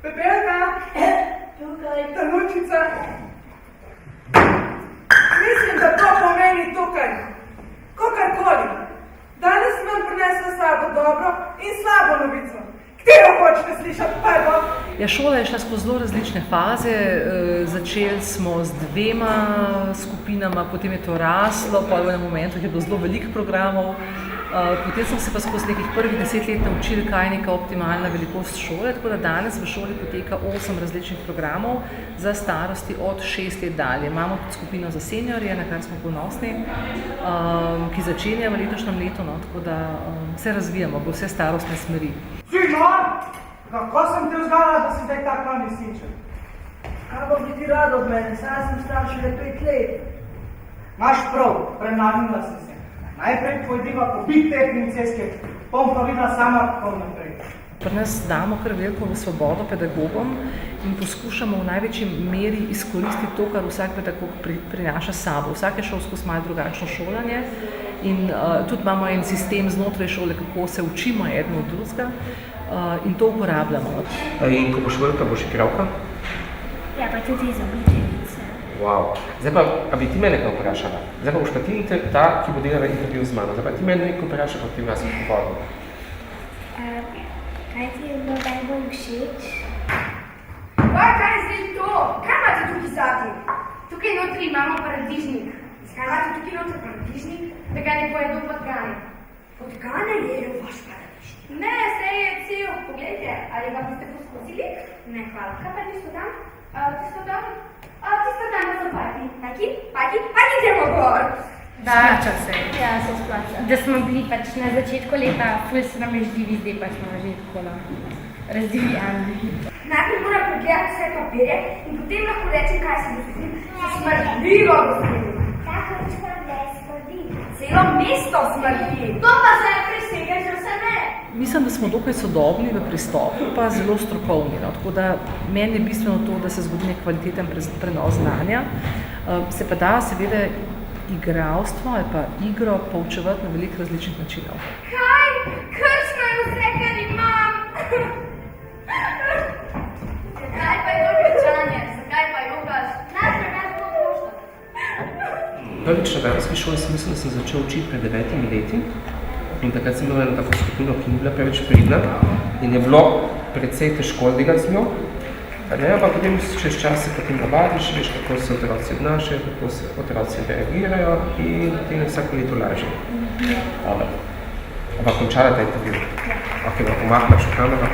Pepelka, Tukaj. Tanučica. Mislim, da to pomeni tukaj. Kakorkoli. Danes sem vam prinesla s sabo dobro in slabo novico. Katero hočete slišati prvo? Ja, šola je šla skozi zelo različne faze. Začeli smo z 2 skupinama, potem je to raslo, pa v enem momentu je bilo zelo veliko programov. Potem sem se pa skozi nekih prvih 10 let naučili, kaj je neka optimalna velikost šole, tako da danes v šoli poteka 8 različnih programov za starosti od 6 let dalje. Imamo tudi skupino za seniorje, na kar smo ponosni, ki začenja v letošnjem letu, no, tako da se razvijamo v vse starostne smeri. Simon, kako sem te vzgala, da si zdaj tako nesničen? Kaj bo biti rado od mene, saj sem star šele 5 let. Imaš prav, prenagnila si se. Najprej pojdiva pobiti te princeske, bom pa videla sama tako naprej. Pri nas damo kar veliko v svobodo pedagogom in poskušamo v največji meri izkoristiti to, kar vsak pedagog prinaša s sabo. Vsak je šel skozi malo drugačno šolanje in tudi imamo en sistem znotraj šole, kako se učimo eden od drugega in to uporabljamo. In ko boš velika, boš igralka? Ja, pa tudi izobličevice. Wow. Zdaj pa, a bi ti mene nekaj vprašala? Zdaj pa boš pa ti ta, ki bo delala intervju z mano. Zdaj pa ti mene nekaj vprašala, pa potem jaz sem pohodil. Kaj ti je bilo najbolj všeč? Pa, kaj je zdaj to? Kaj imate tukaj zati? Tukaj notri imamo paradižnik. Zakaj imate tukaj notri paradižnik? Da ga ne pojedo podgane. Podgane jejo vaš paradižnik? Ne, sej je cel. Poglejte, ali ga boste poskusili? Ne, hvala. Kaj pa tisto tam? Tisto tam? Tisto tam so paki. Paki gremo gor. Splača se. Ja, se splača. Da smo bili pač na začetku leta, ful se nam je ždivi, zdaj pa smo že tako razdivjani. Najprej moram pogledati vse papirje in potem lahko rečem, kaj se mi zdi. Smrdljivo, gospodin. Tako rečko ne smrdi. Celo mesto smrdi. To pa se je presega, že vse ne. Mislim, da smo dokaj sodobni v pristopu, pa zelo strokovni. No? Tako da meni je bistveno to, da se zgodi nek kvaliteten prenos znanja. Se pa da seveda igralstvo ali pa igro poučevati na veliko različnih načinov. Kaj? Kršno je vse, kar imam. Zakaj pa je to kričanje? Zakaj pa jogaš? Najprej nas bo poštati. Prvič na verski šoli sem mislil, da sem začel učiti pred 9 leti. In takrat sem imel eno tako skupino, ki ni bila preveč pridna in je bilo precej težko delati z njo. Pa potem čez čas se potem navadiš, veš, kako se otroci obnašajo, kako se otroci reagirajo in potem je vsako leto lažje. Ampak končala ta intervju. Ok, lahko mahnaš v kamero.